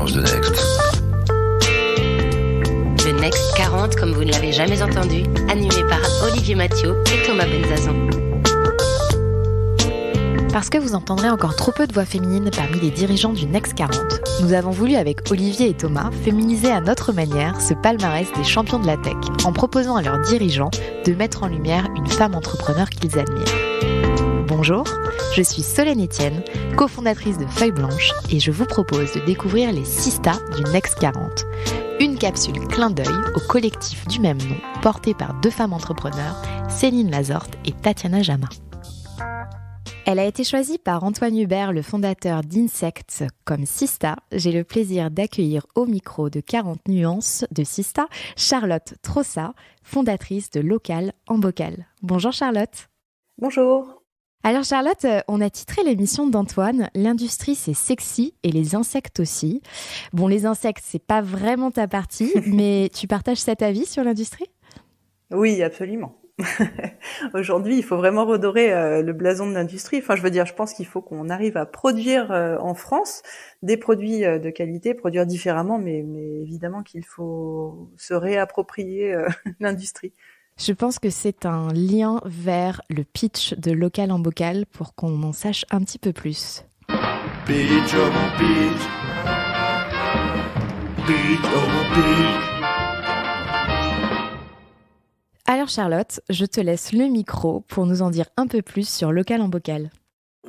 l'ambiance de Next. Le Next 40, comme vous ne l'avez jamais entendu, animé par Olivier Mathieu et Thomas Benzazon. Parce que vous entendrez encore trop peu de voix féminines parmi les dirigeants du Next 40, nous avons voulu avec Olivier et Thomas féminiser à notre manière ce palmarès des champions de la tech, en proposant à leurs dirigeants de mettre en lumière une femme entrepreneur qu'ils admirent. Bonjour, je suis Solène Etienne, cofondatrice de Feuille Blanche, et je vous propose de découvrir les 6 stars du Next 40. Une capsule clin d'œil au collectif du même nom, porté par 2 femmes entrepreneurs, Céline Lazorte et Tatiana Jama. Elle a été choisie par Antoine Hubert, le fondateur d'Insects, comme Sista. J'ai le plaisir d'accueillir au micro de 40 nuances de Sista, Charlotte Trossa, fondatrice de Local en Bocal. Bonjour Charlotte. Bonjour. Alors Charlotte, on a titré l'émission d'Antoine « L'industrie c'est sexy et les insectes aussi ». Bon, les insectes, c'est pas vraiment ta partie, mais tu partages cet avis sur l'industrie ? Oui, absolument. Aujourd'hui, il faut vraiment redorer le blason de l'industrie. Enfin, je veux dire, je pense qu'il faut qu'on arrive à produire en France des produits de qualité, produire différemment, mais évidemment qu'il faut se réapproprier l'industrie. Je pense que c'est un lien vers le pitch de Local en Bocal pour qu'on en sache un petit peu plus. Pitch oh mon pitch. Pitch oh mon pitch. Alors Charlotte, je te laisse le micro pour nous en dire un peu plus sur Local en Bocal.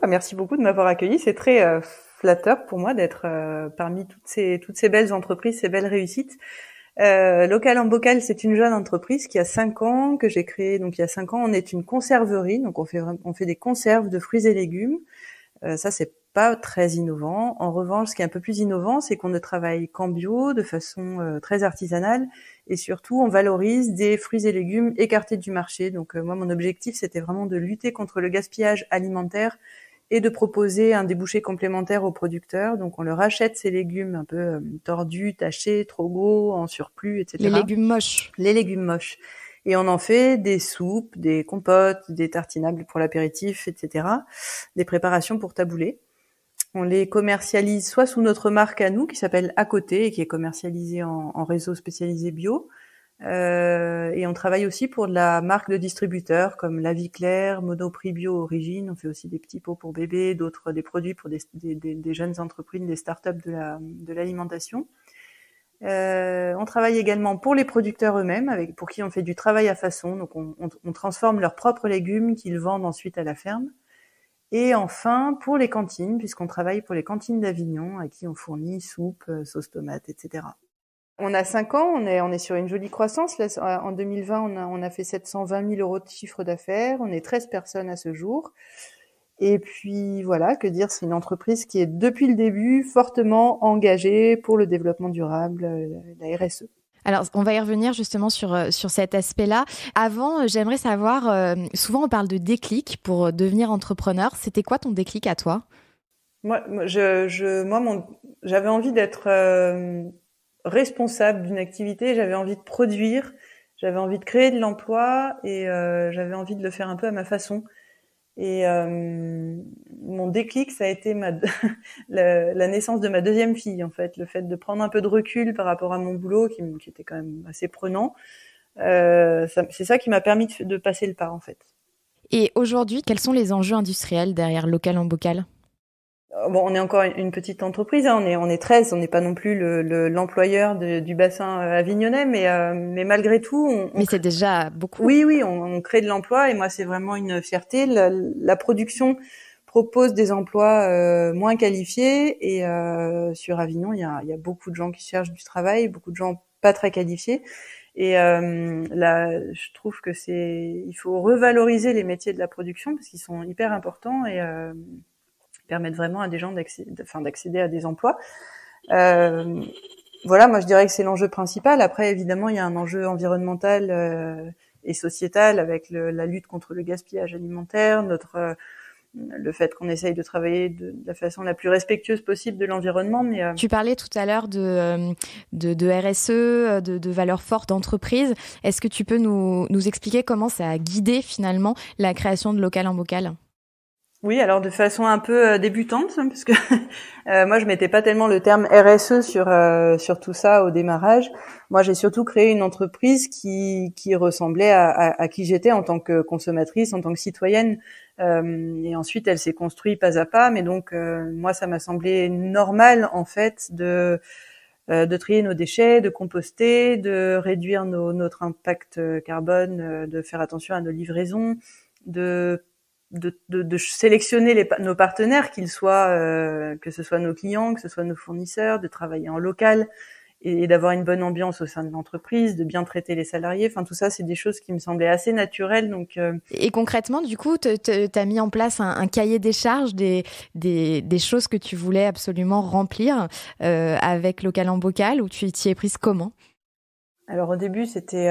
Merci beaucoup de m'avoir accueilli. C'est très flatteur pour moi d'être parmi toutes ces belles entreprises, ces belles réussites. Local en Bocal, c'est une jeune entreprise qui a 5 ans, que j'ai créée. Donc il y a 5 ans, on est une conserverie. Donc on fait des conserves de fruits et légumes. Ça, c'est pas très innovant. En revanche, ce qui est un peu plus innovant, c'est qu'on ne travaille qu'en bio, de façon très artisanale, et surtout, on valorise des fruits et légumes écartés du marché. Donc moi, mon objectif, c'était vraiment de lutter contre le gaspillage alimentaire et de proposer un débouché complémentaire aux producteurs. Donc on leur achète ces légumes un peu tordus, tachés, trop gros, en surplus, etc. Les légumes moches. Les légumes moches. Et on en fait des soupes, des compotes, des tartinables pour l'apéritif, etc. Des préparations pour taboulet. On les commercialise soit sous notre marque à nous, qui s'appelle À Côté, et qui est commercialisée en réseau spécialisé bio. Et on travaille aussi pour de la marque de distributeurs, comme La Vie Claire, Monoprix Bio Origine. On fait aussi des petits pots pour bébés, des produits pour des jeunes entreprises, des startups de l'alimentation. On travaille également pour les producteurs eux-mêmes, pour qui on fait du travail à façon. Donc on transforme leurs propres légumes qu'ils vendent ensuite à la ferme. Et enfin, pour les cantines, puisqu'on travaille pour les cantines d'Avignon, à qui on fournit soupe, sauce tomate, etc. On a 5 ans, on est sur une jolie croissance. Là, en 2020, on a fait 720 000 € de chiffre d'affaires. On est 13 personnes à ce jour. Et puis voilà, que dire, c'est une entreprise qui est depuis le début fortement engagée pour le développement durable, la RSE. Alors, on va y revenir justement sur cet aspect-là. Avant, j'aimerais savoir, souvent on parle de déclic pour devenir entrepreneur. C'était quoi ton déclic à toi ? Moi, j'avais envie d'être responsable d'une activité, j'avais envie de produire, j'avais envie de créer de l'emploi et j'avais envie de le faire un peu à ma façon. Et mon déclic, ça a été la naissance de ma deuxième fille, en fait. Le fait de prendre un peu de recul par rapport à mon boulot, qui était quand même assez prenant. C'est ça qui m'a permis de passer le pas, en fait. Et aujourd'hui, quels sont les enjeux industriels derrière Local en Bocal ? Bon, on est encore une petite entreprise, hein. On est 13, on n'est pas non plus l'employeur du bassin avignonnais, mais malgré tout, mais c'est déjà beaucoup. Oui, on crée de l'emploi et moi c'est vraiment une fierté. La production propose des emplois moins qualifiés et sur Avignon, il y a beaucoup de gens qui cherchent du travail, beaucoup de gens pas très qualifiés. Et là, je trouve que il faut revaloriser les métiers de la production parce qu'ils sont hyper importants et permettent vraiment à des gens d'accéder à des emplois. Voilà, moi je dirais que c'est l'enjeu principal. Après, évidemment, il y a un enjeu environnemental et sociétal avec la lutte contre le gaspillage alimentaire, le fait qu'on essaye de travailler de la façon la plus respectueuse possible de l'environnement. Mais Tu parlais tout à l'heure de RSE, de valeurs fortes d'entreprise. Est-ce que tu peux nous expliquer comment ça a guidé finalement la création de Local en Bocal ? Oui, alors de façon un peu débutante, hein, parce que moi je mettais pas tellement le terme RSE sur tout ça au démarrage. Moi, j'ai surtout créé une entreprise qui ressemblait à qui j'étais en tant que consommatrice, en tant que citoyenne. Et ensuite, elle s'est construite pas à pas. Mais donc, moi, ça m'a semblé normal en fait de trier nos déchets, de composter, de réduire notre impact carbone, de faire attention à nos livraisons, de sélectionner nos partenaires, qu'ils soient que ce soit nos clients, que ce soit nos fournisseurs, de travailler en local et d'avoir une bonne ambiance au sein de l'entreprise, de bien traiter les salariés. Enfin, tout ça, c'est des choses qui me semblaient assez naturelles. Donc, Et concrètement, du coup, t'as mis en place un cahier des charges des choses que tu voulais absolument remplir avec Local en Bocal, ou tu t'y es prise comment? Alors au début, c'était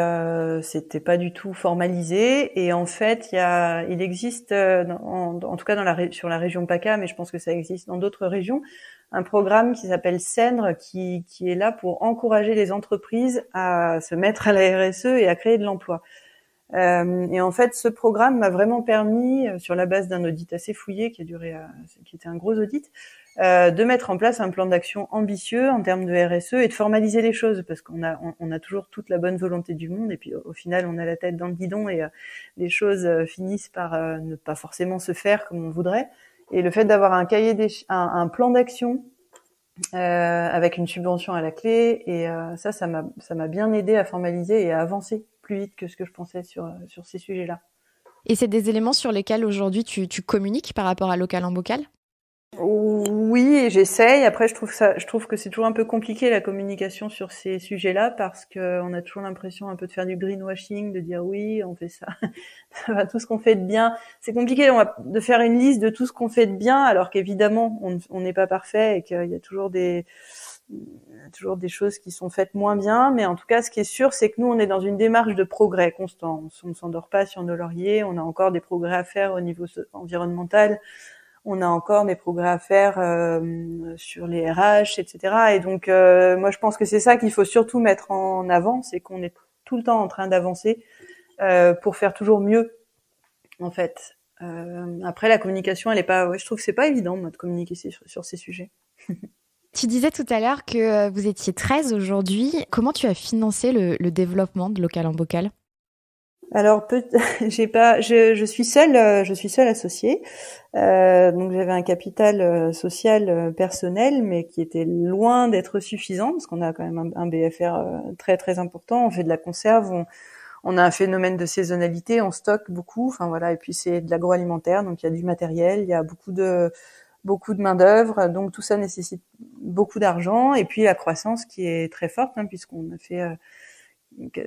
pas du tout formalisé, et en fait, il existe en tout cas sur la région PACA, mais je pense que ça existe dans d'autres régions, un programme qui s'appelle CENRE, qui est là pour encourager les entreprises à se mettre à la RSE et à créer de l'emploi. Et en fait, ce programme m'a vraiment permis, sur la base d'un audit assez fouillé qui était un gros audit, de mettre en place un plan d'action ambitieux en termes de RSE et de formaliser les choses, parce qu'on a toujours toute la bonne volonté du monde, et puis au final, on a la tête dans le guidon et les choses finissent par ne pas forcément se faire comme on voudrait. Et le fait d'avoir un plan d'action avec une subvention à la clé, et ça m'a bien aidé à formaliser et à avancer plus vite que ce que je pensais sur ces sujets-là. Et c'est des éléments sur lesquels aujourd'hui tu communiques par rapport à Local en Bocal? Oui, et j'essaye. Après, je trouve que c'est toujours un peu compliqué la communication sur ces sujets-là, parce que on a toujours l'impression un peu de faire du greenwashing, de dire oui, on fait ça, tout ce qu'on fait de bien. C'est compliqué de faire une liste de tout ce qu'on fait de bien, alors qu'évidemment on n'est pas parfait et qu'il y a toujours des choses qui sont faites moins bien. Mais en tout cas, ce qui est sûr, c'est que nous, on est dans une démarche de progrès constant. On ne s'endort pas sur nos lauriers. On a encore des progrès à faire au niveau environnemental. On a encore des progrès à faire sur les RH, etc. Et donc, moi, je pense que c'est ça qu'il faut surtout mettre en avant, c'est qu'on est tout le temps en train d'avancer pour faire toujours mieux, en fait. Après, la communication, je trouve que c'est pas évident, moi, de communiquer sur ces sujets. Tu disais tout à l'heure que vous étiez 13 aujourd'hui. Comment tu as financé le développement de Local en Bocal? Alors, je suis seule associée. Donc j'avais un capital social personnel, mais qui était loin d'être suffisant, parce qu'on a quand même un BFR très très important. On fait de la conserve, on a un phénomène de saisonnalité, on stocke beaucoup. Enfin voilà, et puis c'est de l'agroalimentaire, donc il y a du matériel, il y a beaucoup de main d'œuvre, donc tout ça nécessite beaucoup d'argent. Et puis la croissance qui est très forte, hein, puisqu'on a fait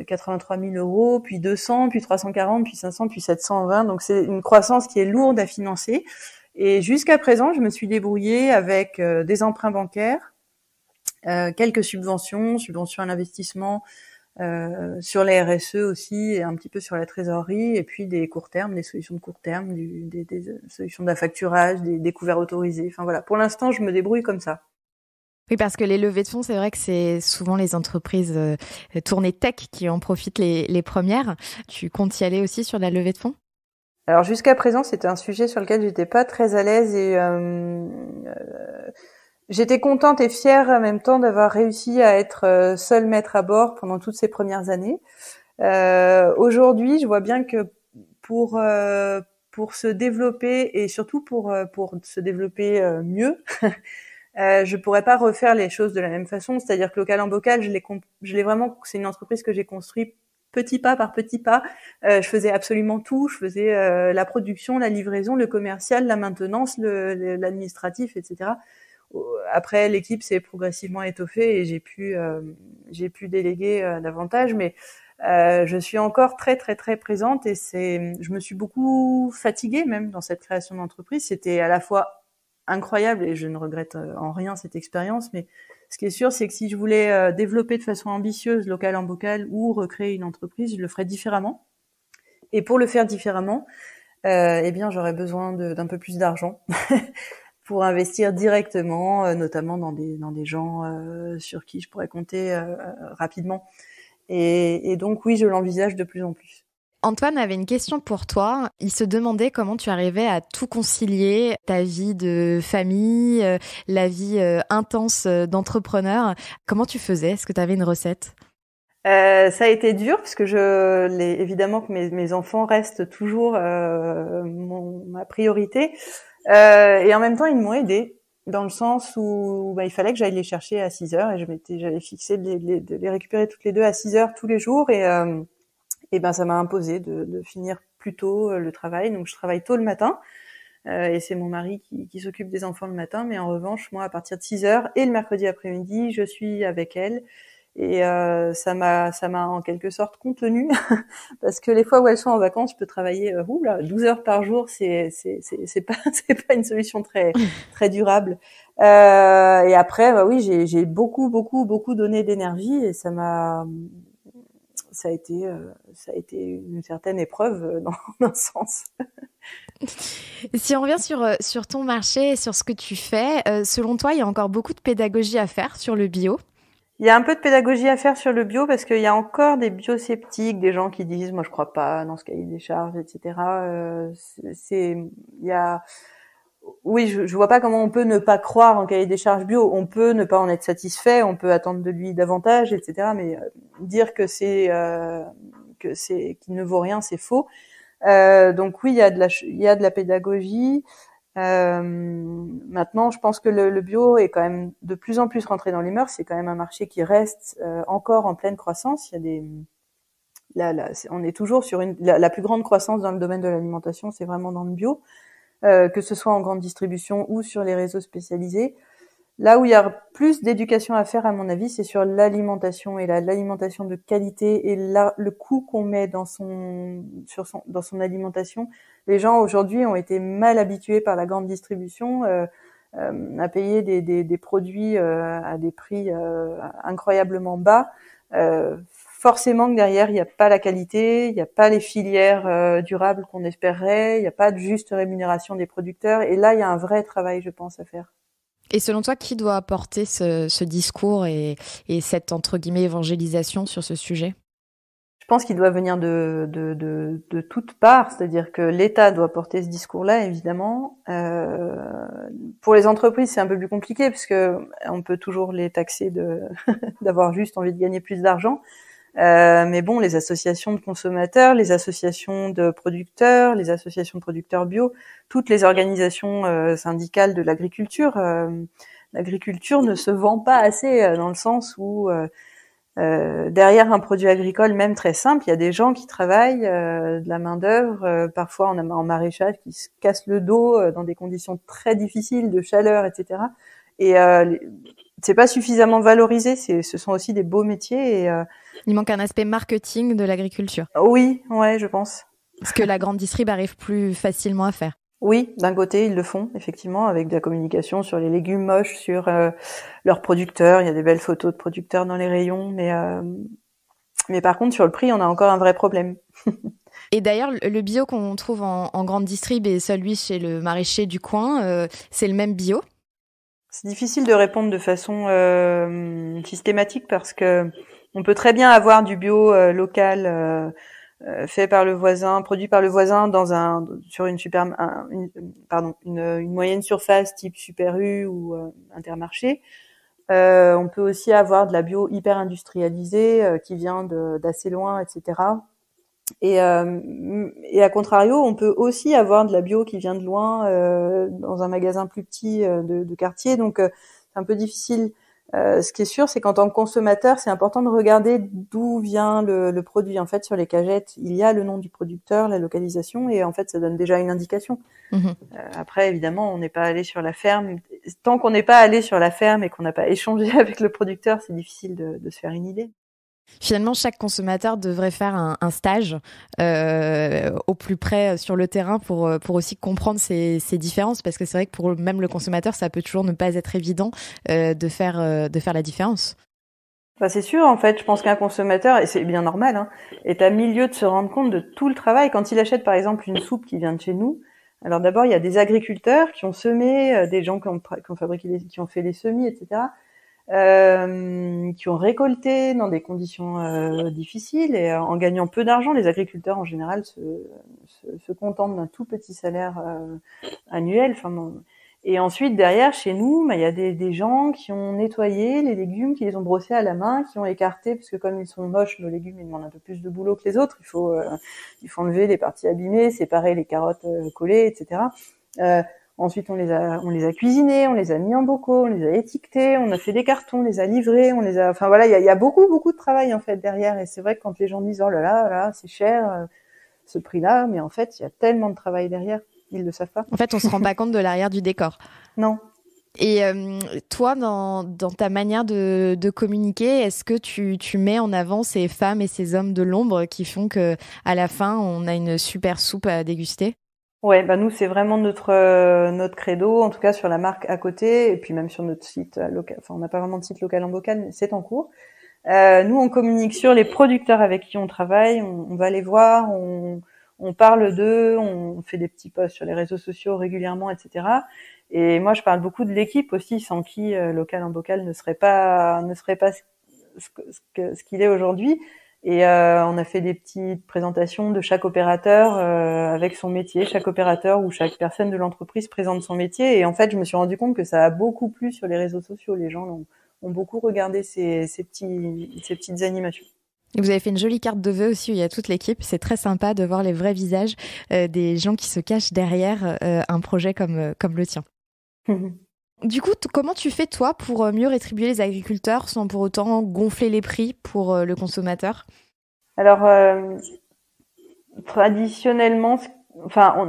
83 000 euros, puis 200, puis 340, puis 500, puis 720. Donc c'est une croissance qui est lourde à financer. Et jusqu'à présent, je me suis débrouillée avec des emprunts bancaires, quelques subventions à l'investissement, sur les RSE aussi, et un petit peu sur la trésorerie, et puis des court termes, des solutions de court terme, des solutions d'affacturage, des couverts autorisés. Enfin voilà, pour l'instant, je me débrouille comme ça. Oui, parce que les levées de fonds, c'est vrai que c'est souvent les entreprises tournées tech qui en profitent les premières. Tu comptes y aller aussi sur la levée de fonds? Alors jusqu'à présent, c'était un sujet sur lequel j'étais pas très à l'aise, et j'étais contente et fière en même temps d'avoir réussi à être seule maître à bord pendant toutes ces premières années. Aujourd'hui, je vois bien que pour se développer, et surtout pour se développer mieux, je pourrais pas refaire les choses de la même façon. C'est-à-dire que Local en Bocal, je l'ai vraiment, c'est une entreprise que j'ai construite petit pas par petit pas. Je faisais absolument tout. Je faisais la production, la livraison, le commercial, la maintenance, l'administratif, etc. Après, l'équipe s'est progressivement étoffée et j'ai pu déléguer davantage, mais je suis encore très très très présente, et je me suis beaucoup fatiguée même dans cette création d'entreprise. C'était à la fois incroyable et je ne regrette en rien cette expérience, mais ce qui est sûr, c'est que si je voulais développer de façon ambitieuse Local en Bocal ou recréer une entreprise, je le ferais différemment. Et pour le faire différemment, eh bien, j'aurais besoin d'un peu plus d'argent pour investir directement, notamment dans des gens sur qui je pourrais compter rapidement. Et donc oui, je l'envisage de plus en plus. Antoine avait une question pour toi. Il se demandait comment tu arrivais à tout concilier, ta vie de famille, la vie intense d'entrepreneur. Comment tu faisais? Est-ce que tu avais une recette? Ça a été dur parce que évidemment que mes enfants restent toujours ma priorité. Et en même temps, ils m'ont aidé dans le sens où il fallait que j'aille les chercher à 6 heures et j'avais fixé de les récupérer toutes les deux à 6 heures tous les jours et ça m'a imposé de finir plus tôt le travail. Donc je travaille tôt le matin et c'est mon mari qui s'occupe des enfants le matin, mais en revanche, moi à partir de 6 heures et le mercredi après-midi, je suis avec elle. Et ça m'a en quelque sorte contenue parce que les fois où elles sont en vacances, je peux travailler 12 heures par jour, c'est pas une solution très très durable. Et après oui, j'ai beaucoup donné d'énergie et ça a été une certaine épreuve dans un sens. Si on revient sur ton marché et sur ce que tu fais, selon toi, il y a encore beaucoup de pédagogie à faire sur le bio? Il y a un peu de pédagogie à faire sur le bio parce qu'il y a encore des biosceptiques, des gens qui disent moi je crois pas dans ce cahier des charges, etc. Oui, je vois pas comment on peut ne pas croire en cahier des charges bio. On peut ne pas en être satisfait, on peut attendre de lui davantage, etc. Mais dire que qu'il ne vaut rien, c'est faux. Donc oui, il y a de la pédagogie. Maintenant, je pense que le bio est quand même de plus en plus rentré dans les mœurs. C'est quand même un marché qui reste encore en pleine croissance. Il y a on est toujours sur la plus grande croissance dans le domaine de l'alimentation, c'est vraiment dans le bio, que ce soit en grande distribution ou sur les réseaux spécialisés. Là où il y a plus d'éducation à faire, à mon avis, c'est sur l'alimentation et l'alimentation de qualité et le coût qu'on met dans son alimentation. Les gens aujourd'hui ont été mal habitués par la grande distribution à payer des produits à des prix incroyablement bas. Forcément que derrière il n'y a pas la qualité, il n'y a pas les filières durables qu'on espérerait, il n'y a pas de juste rémunération des producteurs. Et là, il y a un vrai travail, je pense, à faire. Et selon toi, qui doit apporter ce discours et cette, entre guillemets, évangélisation sur ce sujet? Je pense qu'il doit venir de toutes parts, c'est-à-dire que l'État doit porter ce discours-là, évidemment. Pour les entreprises, c'est un peu plus compliqué parce que on peut toujours les taxer d'avoir juste envie de gagner plus d'argent. Mais bon, les associations de consommateurs, les associations de producteurs, les associations de producteurs bio, toutes les organisations syndicales de l'agriculture, l'agriculture ne se vend pas assez dans le sens où derrière un produit agricole, même très simple, il y a des gens qui travaillent, de la main-d'œuvre, parfois en maraîchage, qui se cassent le dos dans des conditions très difficiles de chaleur, etc. Et c'est pas suffisamment valorisé. Ce sont aussi des beaux métiers. Et il manque un aspect marketing de l'agriculture. Oui, ouais, je pense. Ce que la grande distrib arrive plus facilement à faire. Oui, d'un côté, ils le font, effectivement, avec de la communication sur les légumes moches, sur leurs producteurs. Il y a des belles photos de producteurs dans les rayons, mais par contre, sur le prix, on a encore un vrai problème. Et d'ailleurs, le bio qu'on trouve en grande distrib et celui chez le maraîcher du coin, c'est le même bio? C'est difficile de répondre de façon systématique parce que on peut très bien avoir du bio local fait par le voisin, produit par le voisin sur une moyenne surface type Super U ou Intermarché. On peut aussi avoir de la bio hyper industrialisée qui vient d'assez loin, etc. Et à contrario, on peut aussi avoir de la bio qui vient de loin dans un magasin plus petit de quartier. Donc c'est un peu difficile. Ce qui est sûr, c'est qu'en tant que consommateur, c'est important de regarder d'où vient le produit. En fait, sur les cagettes, il y a le nom du producteur, la localisation, et en fait, ça donne déjà une indication. Mmh. Après, évidemment, on n'est pas allé sur la ferme. Tant qu'on n'est pas allé sur la ferme et qu'on n'a pas échangé avec le producteur, c'est difficile de se faire une idée. Finalement, chaque consommateur devrait faire un stage au plus près sur le terrain pour aussi comprendre ces différences, parce que c'est vrai que pour même le consommateur, ça peut toujours ne pas être évident de faire la différence. Bah c'est sûr, en fait, je pense qu'un consommateur, et c'est bien normal, hein, est à milieu de se rendre compte de tout le travail. Quand il achète par exemple une soupe qui vient de chez nous, alors d'abord il y a des agriculteurs qui ont semé, des gens qui ont fabriqué, qui ont fait les semis, etc. qui ont récolté dans des conditions difficiles et en gagnant peu d'argent. Les agriculteurs en général se contentent d'un tout petit salaire annuel. Enfin, et ensuite derrière, chez nous, il y a des gens qui ont nettoyé les légumes, qui les ont brossés à la main, qui ont écarté, parce que comme ils sont moches, nos légumes, ils demandent un peu plus de boulot que les autres. Il faut enlever les parties abîmées, séparer les carottes collées, etc. Ensuite, on les a cuisinés, on les a mis en bocaux, on les a étiquetés, on a fait des cartons, on les a livrés, enfin voilà, il y a beaucoup de travail en fait derrière. Et c'est vrai que quand les gens disent oh là, c'est cher ce prix-là, mais en fait, il y a tellement de travail derrière, ils le savent pas. En fait, on se rend pas compte de l'arrière du décor. Non. Et toi, dans ta manière de communiquer, est-ce que tu mets en avant ces femmes et ces hommes de l'ombre qui font que à la fin, on a une super soupe à déguster? Ouais, nous c'est vraiment notre credo, en tout cas sur la marque à côté, et puis même sur notre site local. Enfin, on n'a pas vraiment de site local en bocal, mais c'est en cours. Nous, on communique sur les producteurs avec qui on travaille, on va les voir, on parle d'eux, on fait des petits posts sur les réseaux sociaux régulièrement, etc. Et moi, je parle beaucoup de l'équipe aussi, sans qui local en bocal ne serait pas ce qu'il est aujourd'hui. Et on a fait des petites présentations de chaque opérateur avec son métier, chaque opérateur ou chaque personne de l'entreprise présente son métier. Et en fait, je me suis rendu compte que ça a beaucoup plu sur les réseaux sociaux. Les gens ont beaucoup regardé ces petites animations. Et vous avez fait une jolie carte de vœux aussi où il y a toute l'équipe. C'est très sympa de voir les vrais visages des gens qui se cachent derrière un projet comme le tien. Du coup, comment tu fais, toi, pour mieux rétribuer les agriculteurs sans pour autant gonfler les prix pour le consommateur? Alors, traditionnellement,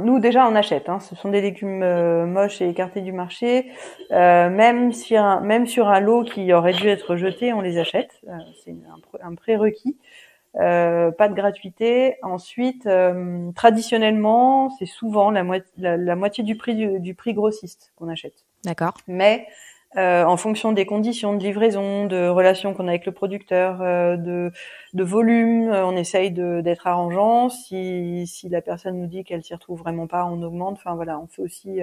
nous, déjà, on achète. Ce sont des légumes moches et écartés du marché. Même sur un lot qui aurait dû être jeté, on les achète. C'est un prérequis. Pas de gratuité. Ensuite, traditionnellement, c'est souvent la moitié du prix grossiste qu'on achète. D'accord. Mais en fonction des conditions de livraison, de relations qu'on a avec le producteur, de volume, on essaye d'être arrangeant. Si la personne nous dit qu'elle s'y retrouve vraiment pas, on augmente. Enfin voilà, on fait aussi,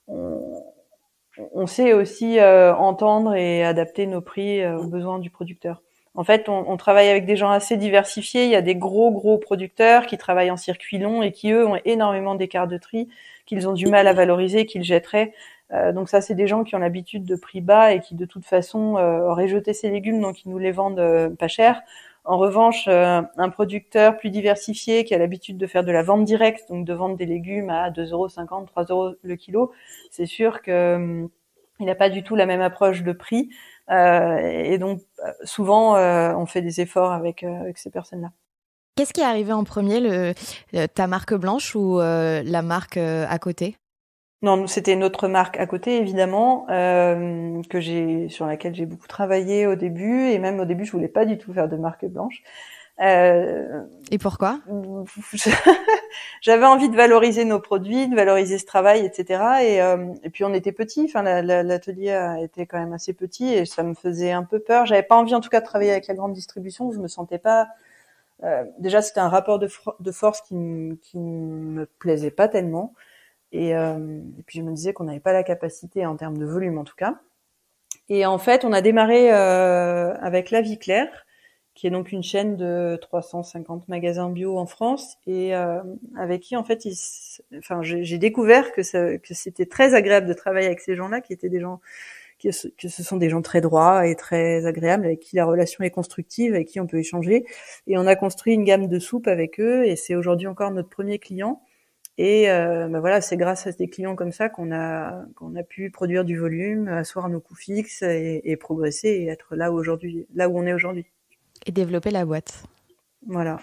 on sait aussi entendre et adapter nos prix aux besoins du producteur. En fait, on travaille avec des gens assez diversifiés. Il y a des gros producteurs qui travaillent en circuit long et qui, eux, ont énormément d'écart de tri, qu'ils ont du mal à valoriser, qu'ils jetteraient. Donc ça, c'est des gens qui ont l'habitude de prix bas et qui, de toute façon, auraient jeté ces légumes, donc ils nous les vendent pas cher. En revanche, un producteur plus diversifié qui a l'habitude de faire de la vente directe, donc de vendre des légumes à 2,50 €, 3 € le kilo, c'est sûr que il n'a pas du tout la même approche de prix. Et donc souvent on fait des efforts avec ces personnes-là. Qu'est-ce qui est arrivé en premier, ta marque blanche ou la marque à côté? Non, c'était notre marque à côté évidemment sur laquelle j'ai beaucoup travaillé au début, et même au début je voulais pas du tout faire de marque blanche. Et pourquoi? J'avais envie de valoriser nos produits, de valoriser ce travail, etc. Et puis on était petits. Enfin, l'atelier a été quand même assez petit et ça me faisait un peu peur. J'avais pas envie, en tout cas, de travailler avec la grande distribution. Je me sentais pas. Déjà, c'était un rapport de force qui me plaisait pas tellement. Et puis je me disais qu'on n'avait pas la capacité en termes de volume, en tout cas. Et en fait, on a démarré avec La Vie Claire, qui est donc une chaîne de 350 magasins bio en France, et avec qui en fait j'ai découvert que c'était très agréable de travailler avec ces gens-là, qui étaient des gens que ce sont des gens très droits et très agréables, avec qui la relation est constructive, avec qui on peut échanger, et on a construit une gamme de soupes avec eux, et c'est aujourd'hui encore notre premier client. Et voilà, c'est grâce à des clients comme ça qu'on a pu produire du volume, asseoir nos coûts fixes et progresser et être là où on est aujourd'hui. Et développer la boîte. Voilà.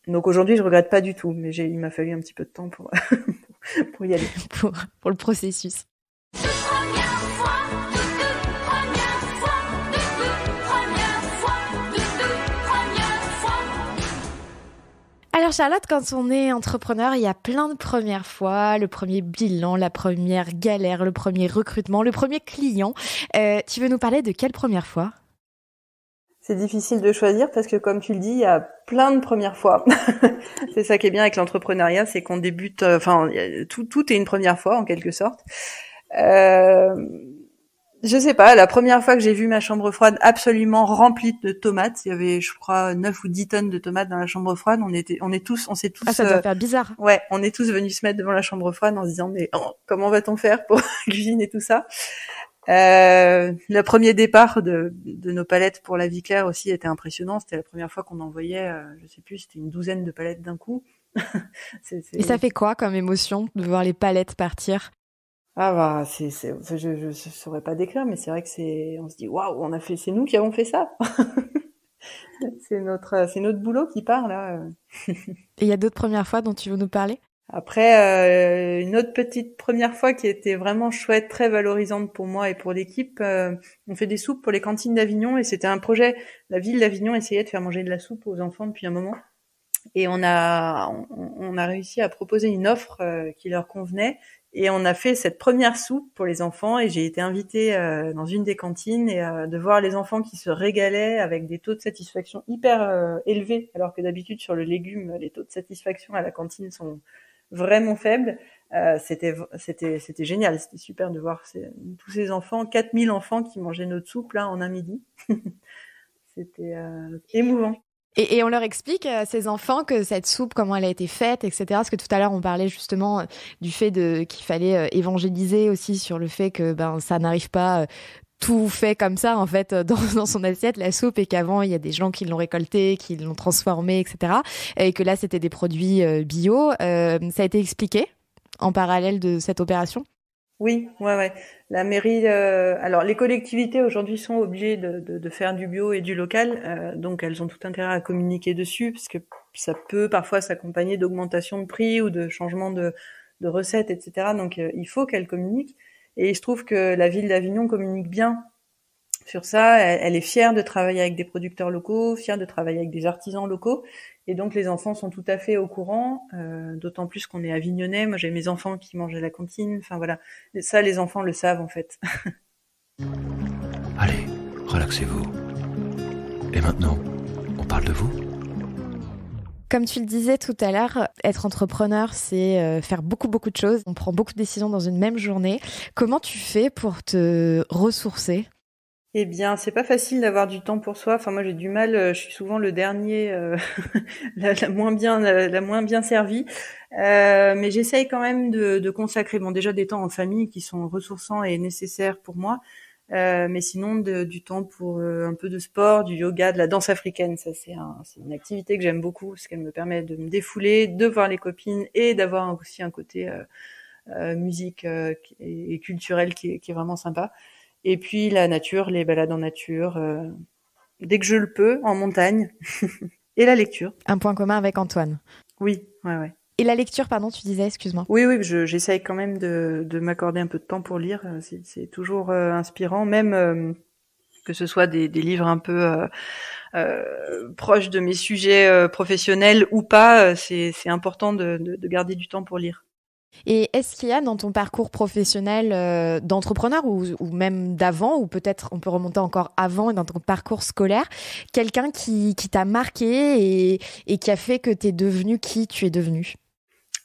Donc aujourd'hui, je regrette pas du tout, mais il m'a fallu un petit peu de temps pour y aller. pour le processus. Alors Charlotte, quand on est entrepreneur, il y a plein de premières fois, le premier bilan, la première galère, le premier recrutement, le premier client. Tu veux nous parler de quelle première fois ? C'est difficile de choisir parce que, comme tu le dis, il y a plein de premières fois. C'est ça qui est bien avec l'entrepreneuriat, c'est qu'on débute, tout est une première fois en quelque sorte. Je sais pas, la première fois que j'ai vu ma chambre froide absolument remplie de tomates, il y avait, je crois, 9 ou 10 tonnes de tomates dans la chambre froide. On s'est tous. Ah, ça doit faire bizarre. Ouais, on est tous venus se mettre devant la chambre froide en se disant, mais comment va-t-on faire pour cuisiner tout ça? Le premier départ de nos palettes pour la vie claire aussi était impressionnant. C'était la première fois qu'on envoyait, je sais plus, c'était une douzaine de palettes d'un coup. Et ça fait quoi comme émotion de voir les palettes partir? Ah bah je saurais pas décrire, mais c'est vrai que on se dit waouh, c'est nous qui avons fait ça. c'est notre boulot qui part là. Et il y a d'autres premières fois dont tu veux nous parler? Après, une autre petite première fois qui était vraiment chouette, très valorisante pour moi et pour l'équipe, on fait des soupes pour les cantines d'Avignon et c'était un projet. La ville d'Avignon essayait de faire manger de la soupe aux enfants depuis un moment. Et on a réussi à proposer une offre qui leur convenait. Et on a fait cette première soupe pour les enfants et j'ai été invitée dans une des cantines et de voir les enfants qui se régalaient avec des taux de satisfaction hyper élevés, alors que d'habitude sur le légume, les taux de satisfaction à la cantine sont vraiment faibles. C'était génial, c'était super de voir tous ces enfants, 4000 enfants qui mangeaient notre soupe là en un midi. C'était émouvant. Et on leur explique à ces enfants que cette soupe, comment elle a été faite, etc. Parce que tout à l'heure, on parlait justement du fait qu'il fallait évangéliser aussi sur le fait que ça n'arrive pas tout fait comme ça, en fait, dans son assiette, la soupe, et qu'avant, il y a des gens qui l'ont récoltée, qui l'ont transformée, etc. Et que là, c'était des produits bio. Ça a été expliqué en parallèle de cette opération? Oui, ouais. La mairie, alors les collectivités aujourd'hui sont obligées de faire du bio et du local, donc elles ont tout intérêt à communiquer dessus, parce que ça peut parfois s'accompagner d'augmentation de prix ou de changement de recettes, etc. Donc il faut qu'elles communiquent. Et il se trouve que la ville d'Avignon communique bien sur ça. Elle est fière de travailler avec des producteurs locaux, fière de travailler avec des artisans locaux. Et donc les enfants sont tout à fait au courant, d'autant plus qu'on est avignonnais. Moi j'ai mes enfants qui mangent à la cantine, enfin voilà. Ça les enfants le savent en fait. Allez, relaxez-vous. Et maintenant, on parle de vous ? Comme tu le disais tout à l'heure, être entrepreneur, c'est faire beaucoup de choses. On prend beaucoup de décisions dans une même journée. Comment tu fais pour te ressourcer ? Eh bien, c'est pas facile d'avoir du temps pour soi. Enfin, moi, j'ai du mal. Je suis souvent le dernier, la moins bien servie. Mais j'essaye quand même de consacrer, déjà des temps en famille qui sont ressourçants et nécessaires pour moi. Mais sinon, du temps pour un peu de sport, du yoga, de la danse africaine. Ça, c'est une activité que j'aime beaucoup parce qu'elle me permet de me défouler, de voir les copines et d'avoir aussi un côté musique et culturel qui est vraiment sympa. Et puis la nature, les balades en nature, dès que je le peux, en montagne, et la lecture. Un point commun avec Antoine. Oui, ouais. Et la lecture, pardon, tu disais, excuse-moi. Oui, j'essaye quand même de m'accorder un peu de temps pour lire. C'est toujours inspirant, même que ce soit des livres un peu proches de mes sujets professionnels ou pas. C'est important de garder du temps pour lire. Et est-ce qu'il y a dans ton parcours professionnel d'entrepreneur ou même d'avant, ou peut-être on peut remonter encore avant dans ton parcours scolaire, quelqu'un qui t'a marqué et qui a fait que tu es devenu qui tu es devenu ?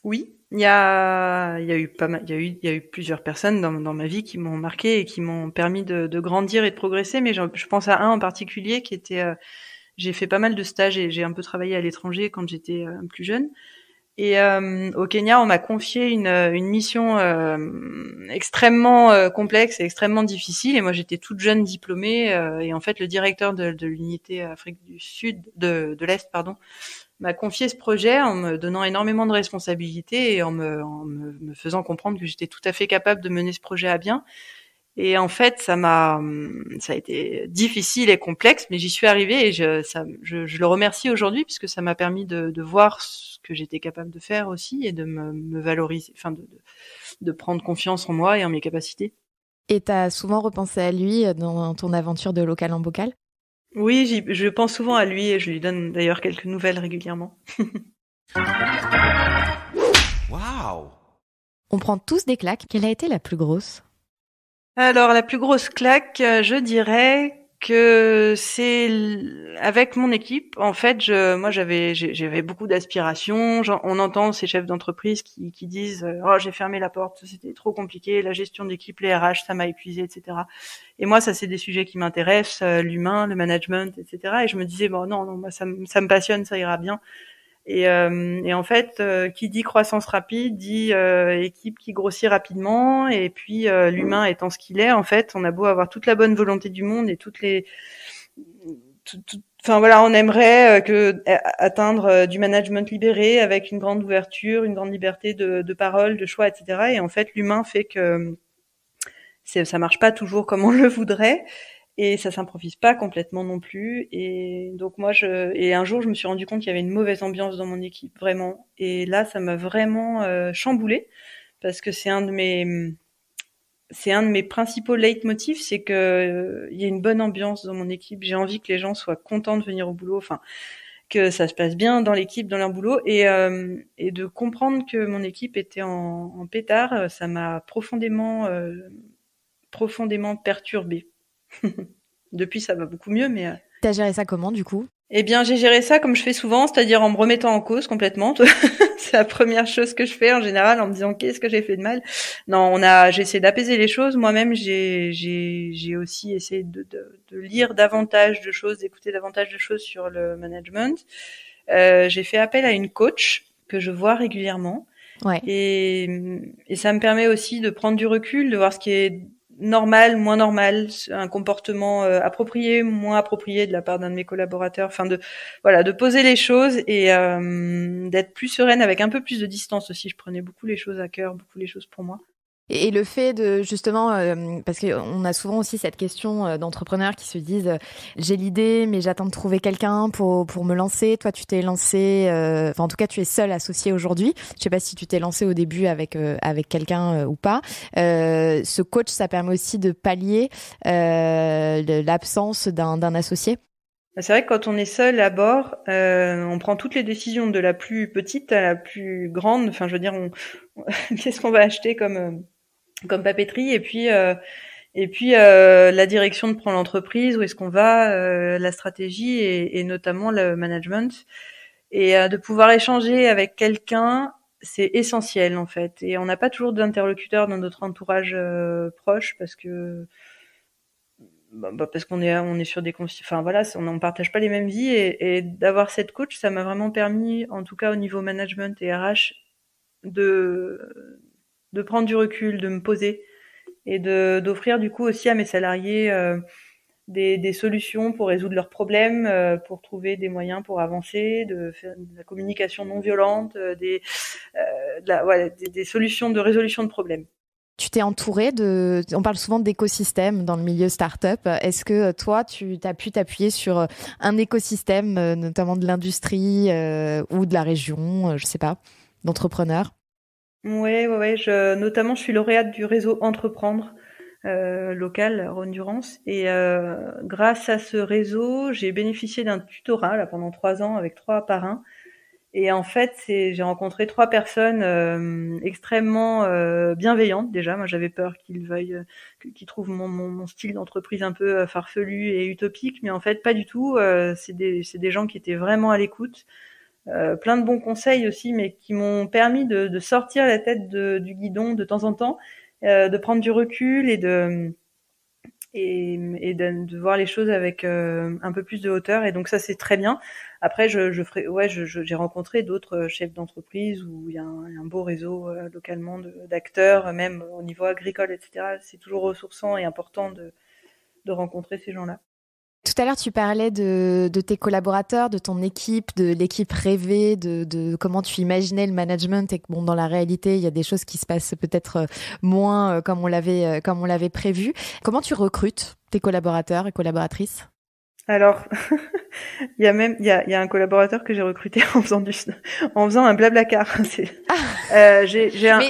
Oui, il y a eu plusieurs personnes dans ma vie qui m'ont marqué et qui m'ont permis de grandir et de progresser, mais je pense à un en particulier qui était j'ai fait pas mal de stages et j'ai un peu travaillé à l'étranger quand j'étais plus jeune. Et au Kenya, on m'a confié une mission extrêmement complexe et extrêmement difficile. Et moi, j'étais toute jeune diplômée. Et en fait, le directeur de l'unité Afrique du Sud, de l'Est, m'a confié ce projet en me donnant énormément de responsabilités et en me faisant comprendre que j'étais tout à fait capable de mener ce projet à bien. Et en fait, ça a été difficile et complexe, mais j'y suis arrivée et je le remercie aujourd'hui puisque ça m'a permis de voir ce que j'étais capable de faire aussi et de me valoriser, enfin de prendre confiance en moi et en mes capacités. Et t'as souvent repensé à lui dans ton aventure de local en bocal ? Oui, je pense souvent à lui et je lui donne d'ailleurs quelques nouvelles régulièrement. Waouh ! On prend tous des claques. Quelle a été la plus grosse ? Alors, la plus grosse claque, je dirais que c'est avec mon équipe, en fait, j'avais beaucoup d'aspirations. On entend ces chefs d'entreprise qui disent oh, j'ai fermé la porte, c'était trop compliqué, la gestion d'équipe, les RH, ça m'a épuisé, etc. Et moi, ça c'est des sujets qui m'intéressent, l'humain, le management, etc. Et je me disais bon non, moi ça me passionne, ça ira bien. Et en fait, qui dit croissance rapide dit équipe qui grossit rapidement. Et puis l'humain étant ce qu'il est, en fait, on a beau avoir toute la bonne volonté du monde et enfin voilà, on aimerait atteindre du management libéré avec une grande ouverture, une grande liberté de parole, de choix, etc. Et en fait, l'humain fait que ça marche pas toujours comme on le voudrait. Et ça s'improvise pas complètement non plus. Et donc et un jour, je me suis rendu compte qu'il y avait une mauvaise ambiance dans mon équipe, vraiment. Et là, ça m'a vraiment chamboulée, parce que c'est un de mes principaux leitmotifs, c'est que il y a une bonne ambiance dans mon équipe. J'ai envie que les gens soient contents de venir au boulot, enfin que ça se passe bien dans l'équipe, dans leur boulot, et de comprendre que mon équipe était en pétard, ça m'a profondément perturbée. Depuis, ça va beaucoup mieux, mais... T'as géré ça comment, du coup ? Eh bien, j'ai géré ça comme je fais souvent, c'est-à-dire en me remettant en cause complètement. C'est la première chose que je fais en général, en me disant qu'est-ce que j'ai fait de mal. Non, j'ai essayé d'apaiser les choses. Moi-même, j'ai aussi essayé de lire davantage de choses, d'écouter davantage de choses sur le management. J'ai fait appel à une coach que je vois régulièrement. Ouais. Et ça me permet aussi de prendre du recul, de voir ce qui est normal, moins normal, un comportement approprié, moins approprié de la part d'un de mes collaborateurs, enfin de poser les choses et d'être plus sereine avec un peu plus de distance aussi. Je prenais beaucoup les choses à cœur, beaucoup les choses pour moi. Et le fait de justement, parce qu'on a souvent aussi cette question d'entrepreneurs qui se disent j'ai l'idée mais j'attends de trouver quelqu'un pour me lancer. Toi tu t'es lancé, enfin en tout cas tu es seule associée aujourd'hui. Je sais pas si tu t'es lancé au début avec quelqu'un ou pas. Ce coach, ça permet aussi de pallier l'absence d'un associé. C'est vrai que quand on est seul à bord, on prend toutes les décisions de la plus petite à la plus grande. Enfin, je veux dire, qu'est-ce qu'on va acheter comme papeterie, et puis la direction de prendre l'entreprise, où est-ce qu'on va, la stratégie et notamment le management, et de pouvoir échanger avec quelqu'un, c'est essentiel en fait. Et on n'a pas toujours d'interlocuteur dans notre entourage proche, parce qu'on est sur des enfin voilà, on partage pas les mêmes vies, et d'avoir cette coach, ça m'a vraiment permis, en tout cas au niveau management et RH, de prendre du recul, de me poser, et d'offrir du coup aussi à mes salariés des solutions pour résoudre leurs problèmes, pour trouver des moyens pour avancer, de faire de la communication non violente, des solutions de résolution de problèmes. Tu t'es entouré on parle souvent d'écosystème dans le milieu startup. Est-ce que toi, tu as pu t'appuyer sur un écosystème, notamment de l'industrie ou de la région, je sais pas, d'entrepreneurs? Ouais. Notamment, je suis lauréate du réseau Entreprendre local, Rhône-Durance. Et grâce à ce réseau, j'ai bénéficié d'un tutorat là pendant 3 ans avec 3 parrains. Et en fait, j'ai rencontré 3 personnes extrêmement bienveillantes déjà. Moi, j'avais peur qu'ils trouvent mon style d'entreprise un peu farfelu et utopique, mais en fait, pas du tout. C'est des gens qui étaient vraiment à l'écoute. Plein de bons conseils aussi, mais qui m'ont permis de sortir la tête du guidon de temps en temps, de prendre du recul et de voir les choses avec un peu plus de hauteur. Et donc ça, c'est très bien. Après, j'ai rencontré d'autres chefs d'entreprise où il y a un beau réseau localement d'acteurs, même au niveau agricole, etc. C'est toujours ressourçant et important de rencontrer ces gens-là. Tout à l'heure, tu parlais de tes collaborateurs, de ton équipe, de l'équipe rêvée, de comment tu imaginais le management, et que bon, dans la réalité, il y a des choses qui se passent peut-être moins comme on l'avait prévu. Comment tu recrutes tes collaborateurs et collaboratrices ? Alors, il y a un collaborateur que j'ai recruté en faisant un Blablacar. Mais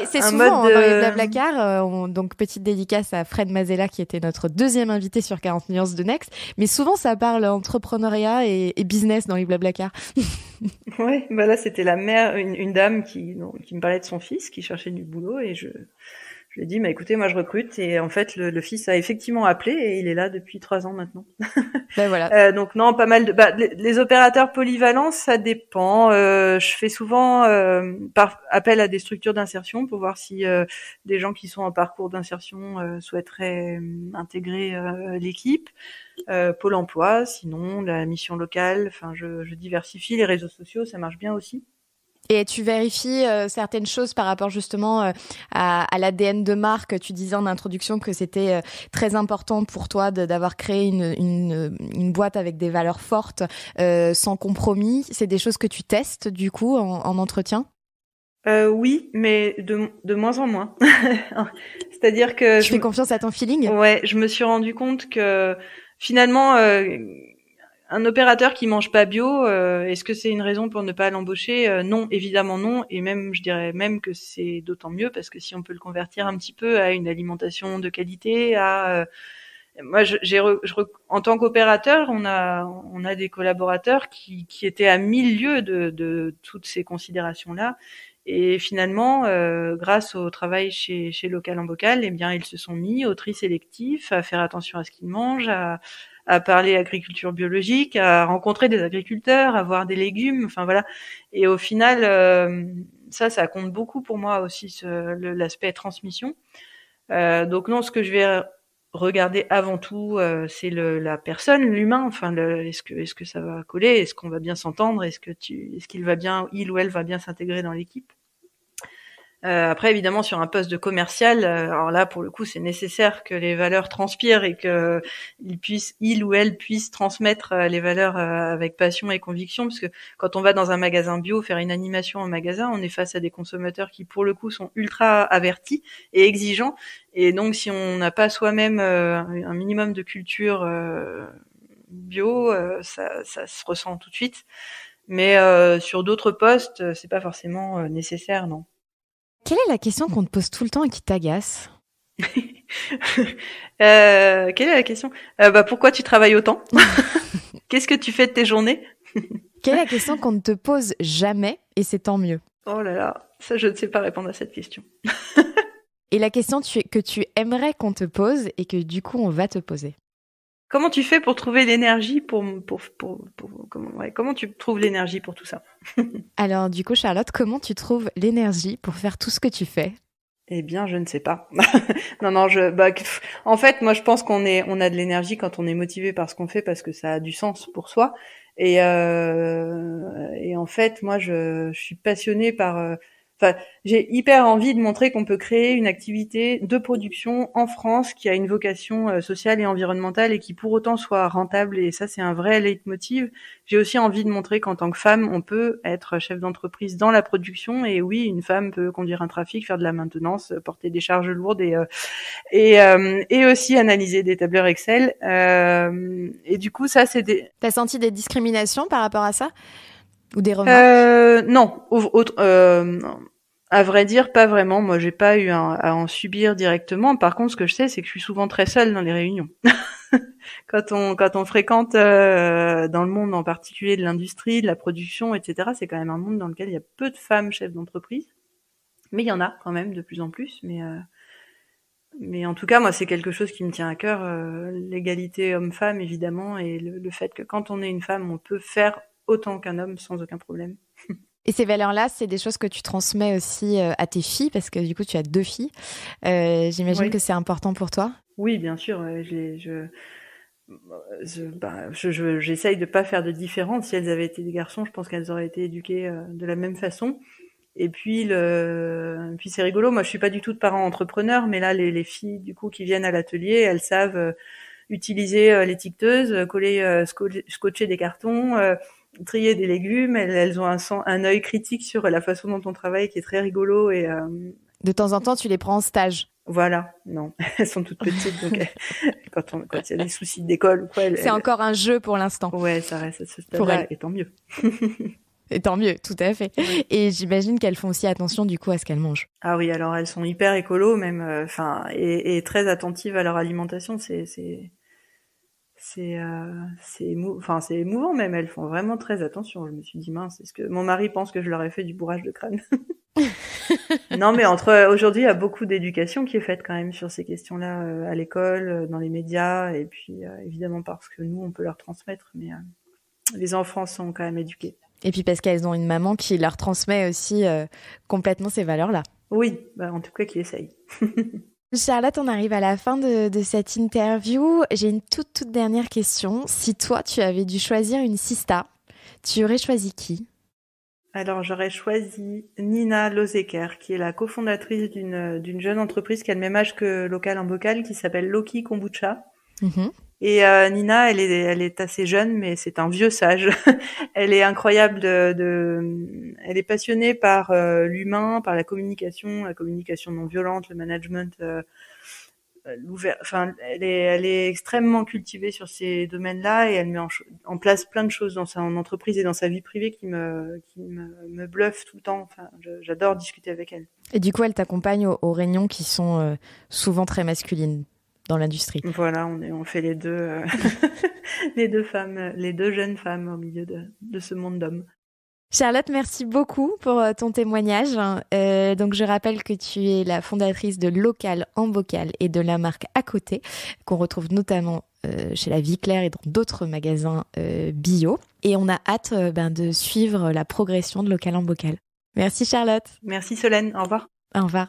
c'est souvent dans les Blablacar, donc petite dédicace à Fred Mazella qui était notre deuxième invité sur 40 nuances de Next. Mais souvent ça parle entrepreneuriat et business dans les Blablacar. Ouais, bah là c'était la mère, une dame qui me parlait de son fils qui cherchait du boulot, et je lui ai dit, bah, écoutez, moi je recrute. Et en fait, le fils a effectivement appelé et il est là depuis 3 ans maintenant. Ben voilà. Donc non, pas mal de. Les opérateurs polyvalents, ça dépend. Je fais souvent par appel à des structures d'insertion pour voir si des gens qui sont en parcours d'insertion souhaiteraient intégrer l'équipe. Pôle emploi, sinon la mission locale. Enfin, je diversifie. Les réseaux sociaux, ça marche bien aussi. Et tu vérifies certaines choses par rapport justement à l'ADN de marque. Tu disais en introduction que c'était très important pour toi d'avoir créé une boîte avec des valeurs fortes, sans compromis. C'est des choses que tu testes du coup en entretien? Oui, mais de moins en moins. C'est-à-dire que Tu fais confiance à ton feeling? Ouais, je me suis rendu compte que finalement, un opérateur qui mange pas bio, est-ce que c'est une raison pour ne pas l'embaucher? Non, évidemment non. Et même, je dirais même que c'est d'autant mieux parce que si on peut le convertir un petit peu à une alimentation de qualité, moi, en tant qu'opérateur, on a des collaborateurs qui étaient à 1000 lieues de toutes ces considérations-là. Et finalement, grâce au travail chez Local en Bocal, eh bien, ils se sont mis au tri sélectif, à faire attention à ce qu'ils mangent, à parler agriculture biologique, à rencontrer des agriculteurs, à voir des légumes, enfin voilà. Et au final, ça compte beaucoup pour moi aussi, l'aspect transmission. Donc non, ce que je vais regarder avant tout, c'est la personne, l'humain. Enfin, est-ce que ça va coller, est-ce qu'on va bien s'entendre, est-ce qu'il va bien, il ou elle va bien s'intégrer dans l'équipe. Après, évidemment, sur un poste de commercial, alors là, pour le coup, c'est nécessaire que les valeurs transpirent et que il ou elle puisse transmettre les valeurs avec passion et conviction, parce que quand on va dans un magasin bio faire une animation en magasin, on est face à des consommateurs qui, pour le coup, sont ultra avertis et exigeants. Et donc, si on n'a pas soi-même un minimum de culture bio, ça se ressent tout de suite. Mais sur d'autres postes, c'est pas forcément nécessaire, non. Quelle est la question qu'on te pose tout le temps et qui t'agace? Quelle est la question? Pourquoi tu travailles autant? Qu'est-ce que tu fais de tes journées? Quelle est la question qu'on ne te pose jamais et c'est tant mieux? Oh là là, ça je ne sais pas répondre à cette question. Et la question que tu aimerais qu'on te pose et que du coup on va te poser? Comment tu fais pour trouver l'énergie comment tu trouves l'énergie pour tout ça? Alors du coup Charlotte, comment tu trouves l'énergie pour faire tout ce que tu fais? Eh bien, je ne sais pas. Non, en fait, moi, je pense on a de l'énergie quand on est motivé par ce qu'on fait parce que ça a du sens pour soi. Et en fait, moi, je suis passionnée par. J'ai hyper envie de montrer qu'on peut créer une activité de production en France qui a une vocation sociale et environnementale et qui pour autant soit rentable. Et ça, c'est un vrai leitmotiv. J'ai aussi envie de montrer qu'en tant que femme, on peut être chef d'entreprise dans la production. Et oui, une femme peut conduire un trafic, faire de la maintenance, porter des charges lourdes et aussi analyser des tableurs Excel. Et du coup, ça, c'est des... T'as senti des discriminations par rapport à ça? Ou des remarques? Non. À vrai dire, pas vraiment. Moi, j'ai pas eu à en subir directement. Par contre, ce que je sais, c'est que je suis souvent très seule dans les réunions. Quand on fréquente dans le monde en particulier de l'industrie, de la production, etc., c'est quand même un monde dans lequel il y a peu de femmes chefs d'entreprise. Mais il y en a quand même de plus en plus. Mais en tout cas, moi, c'est quelque chose qui me tient à cœur. L'égalité homme-femme, évidemment, et le fait que quand on est une femme, on peut faire autant qu'un homme sans aucun problème. Et ces valeurs-là, c'est des choses que tu transmets aussi à tes filles, parce que du coup, tu as 2 filles. J'imagine que c'est important pour toi? Oui, bien sûr. J'essaye de pas faire de différence. Si elles avaient été des garçons, je pense qu'elles auraient été éduquées de la même façon. Et puis c'est rigolo. Moi, je suis pas du tout de parents entrepreneurs, mais là, les filles du coup qui viennent à l'atelier, elles savent utiliser l'étiqueteuse, scotcher des cartons, trier des légumes. Elles ont un œil critique sur la façon dont on travaille qui est très rigolo et de temps en temps, tu les prends en stage? Voilà, non, elles sont toutes petites, donc quand il y a des soucis d'école ou quoi, c'est encore un jeu pour l'instant. Ouais, ça reste à ce stade-là, et tant mieux. Et tant mieux, tout à fait. Oui. Et j'imagine qu'elles font aussi attention du coup à ce qu'elles mangent. Ah oui, alors elles sont hyper écolo même, et très attentives à leur alimentation. C'est émouvant même. Elles font vraiment très attention. Je me suis dit mince, est-ce que mon mari pense que je leur ai fait du bourrage de crâne? Non, mais aujourd'hui, il y a beaucoup d'éducation qui est faite quand même sur ces questions-là à l'école, dans les médias, et puis évidemment parce que nous, on peut leur transmettre, mais les enfants sont quand même éduqués. Et puis parce qu'elles ont une maman qui leur transmet aussi complètement ces valeurs-là. Oui, en tout cas, qui essaye. Charlotte, on arrive à la fin de cette interview. J'ai une toute dernière question. Si toi, tu avais dû choisir une sista, tu aurais choisi qui ? Alors, j'aurais choisi Nina Lozeker, qui est la cofondatrice d'une jeune entreprise qui a le même âge que Local en Bocal, qui s'appelle Loki Kombucha. Mm-hmm. Et Nina, elle est assez jeune, mais c'est un vieux sage. Elle est incroyable elle est passionnée par l'humain, par la communication non violente, le management, elle est extrêmement cultivée sur ces domaines-là et elle met en place plein de choses dans son entreprise et dans sa vie privée qui me bluffe tout le temps. Enfin, j'adore discuter avec elle. Et du coup, elle t'accompagne aux réunions qui sont souvent très masculines dans l'industrie. Voilà, on fait les deux, les deux jeunes femmes au milieu de ce monde d'hommes. Charlotte, merci beaucoup pour ton témoignage. Donc, je rappelle que tu es la fondatrice de Local en Bocal et de la marque À Côté, qu'on retrouve notamment chez La Vie Claire et dans d'autres magasins bio. Et on a hâte de suivre la progression de Local en Bocal. Merci Charlotte. Merci Solène, au revoir. Au revoir.